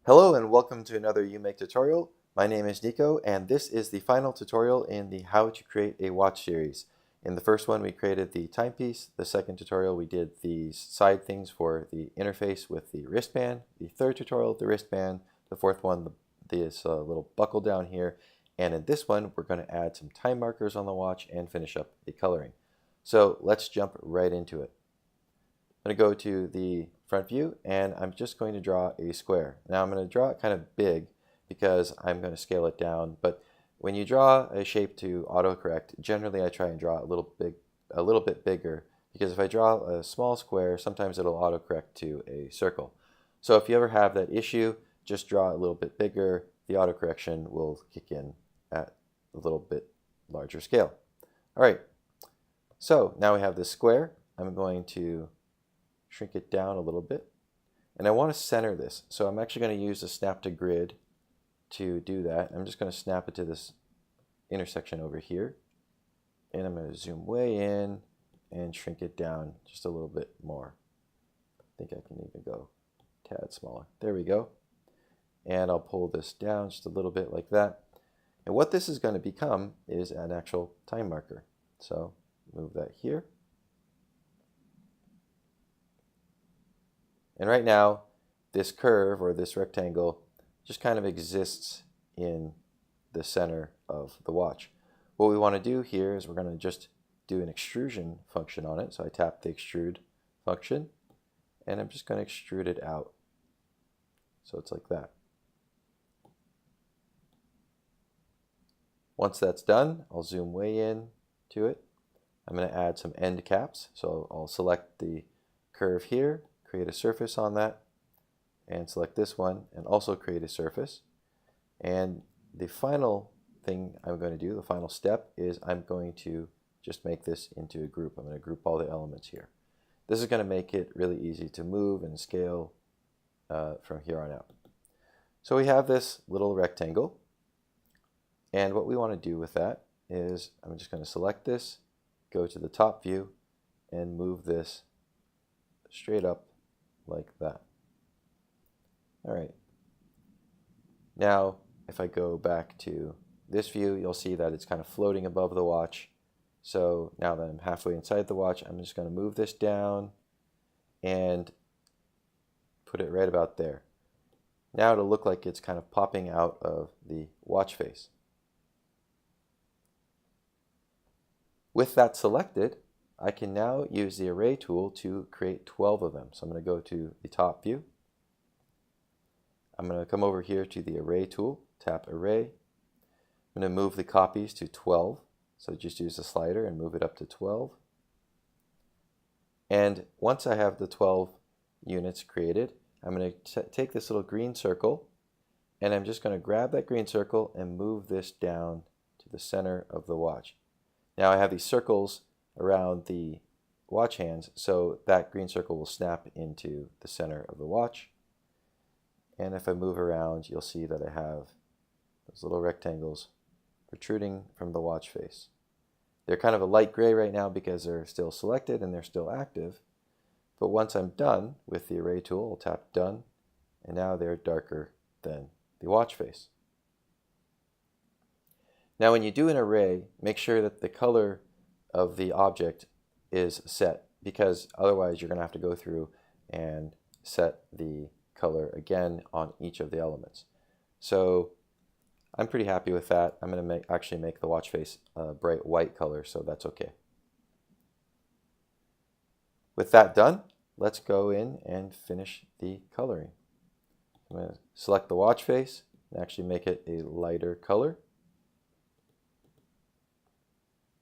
Hello and welcome to another uMake tutorial. My name is Nico and this is the final tutorial in the How to Create a Watch series. In the first one we created the timepiece, the second tutorial we did the side things for the interface with the wristband, the third tutorial the wristband, the fourth one this little buckle down here, and in this one we're going to add some time markers on the watch and finish up the coloring. So let's jump right into it. I'm going to go to the front view and I'm just going to draw a square. Now I'm going to draw it kind of big because I'm going to scale it down, but when you draw a shape to autocorrect, generally I try and draw a little bit bigger, because if I draw a small square, sometimes it'll autocorrect to a circle. So if you ever have that issue, just draw a little bit bigger. The autocorrection will kick in at a little bit larger scale. All right, so now we have this square. I'm going to shrink it down a little bit, and I want to center this, so I'm actually going to use the snap to grid to do that. I'm just going to snap it to this intersection over here, and I'm going to zoom way in and shrink it down just a little bit more. I think I can even go a tad smaller. There we go. And I'll pull this down just a little bit like that. And what this is going to become is an actual time marker. So move that here. And right now, this curve or this rectangle just kind of exists in the center of the watch. What we want to do here is we're going to just do an extrusion function on it. So I tap the extrude function, and I'm just going to extrude it out. So it's like that. Once that's done, I'll zoom way in to it. I'm going to add some end caps. So I'll select the curve here, create a surface on that, and select this one and also create a surface. And the final thing I'm going to do, the final step, is I'm going to just make this into a group. I'm going to group all the elements here. This is going to make it really easy to move and scale from here on out. So we have this little rectangle, and what we want to do with that is I'm just going to select this, go to the top view, and move this straight up like that. All right. Now, if I go back to this view, you'll see that it's kind of floating above the watch. So now that I'm halfway inside the watch, I'm just going to move this down and put it right about there. Now it'll look like it's kind of popping out of the watch face. With that selected, I can now use the array tool to create 12 of them. So I'm going to go to the top view. I'm going to come over here to the array tool, tap array. I'm going to move the copies to 12. So just use the slider and move it up to 12. And once I have the 12 units created, I'm going to take this little green circle, and I'm just going to grab that green circle and move this down to the center of the watch. Now I have these circles around the watch hands, so that green circle will snap into the center of the watch. And if I move around, you'll see that I have those little rectangles protruding from the watch face. They're kind of a light gray right now because they're still selected and they're still active, but once I'm done with the array tool, I'll tap done, and now they're darker than the watch face. Now when you do an array, make sure that the color of the object is set, because otherwise you're going to have to go through and set the color again on each of the elements. So I'm pretty happy with that. I'm going to actually make the watch face a bright white color, so that's okay. With that done, let's go in and finish the coloring. I'm going to select the watch face and actually make it a lighter color.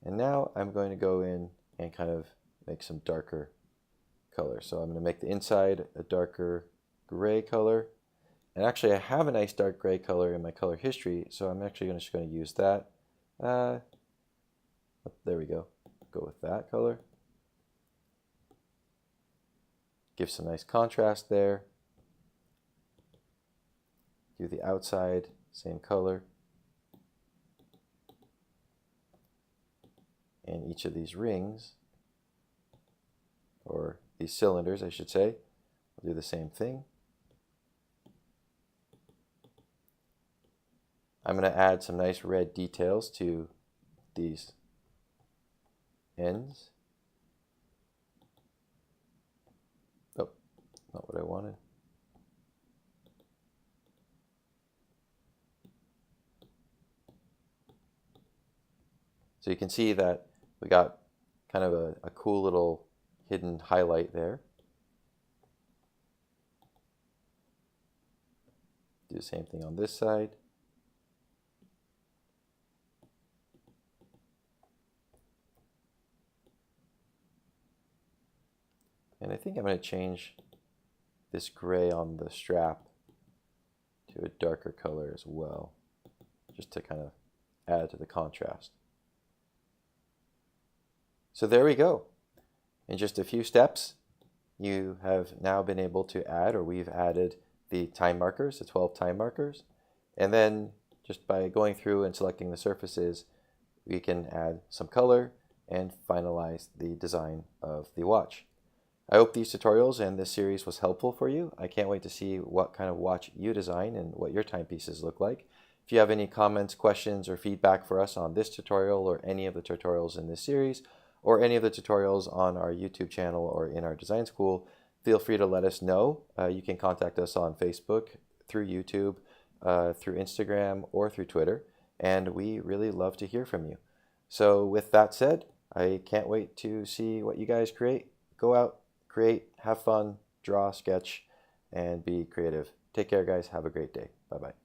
And now I'm going to go in and kind of make some darker color. So I'm going to make the inside a darker gray color. And actually I have a nice dark gray color in my color history, so I'm actually just going to use that. There we go. Go with that color. Give some nice contrast there. Do the outside, same color. And each of these rings, or these cylinders I should say, will do the same thing. I'm going to add some nice red details to these ends. Oh, not what I wanted. So you can see that we got kind of a cool little hidden highlight there. Do the same thing on this side. And I think I'm going to change this gray on the strap to a darker color as well, just to kind of add to the contrast. So there we go. In just a few steps, you have now been able to add, or we've added, the time markers, the 12 time markers. And then just by going through and selecting the surfaces, we can add some color and finalize the design of the watch. I hope these tutorials and this series was helpful for you. I can't wait to see what kind of watch you design and what your timepieces look like. If you have any comments, questions, or feedback for us on this tutorial or any of the tutorials in this series, or any of the tutorials on our YouTube channel or in our design school, feel free to let us know. You can contact us on Facebook, through YouTube, through Instagram, or through Twitter, and we really love to hear from you. So with that said, I can't wait to see what you guys create. Go out, create, have fun, draw, sketch, and be creative. Take care, guys. Have a great day. Bye-bye.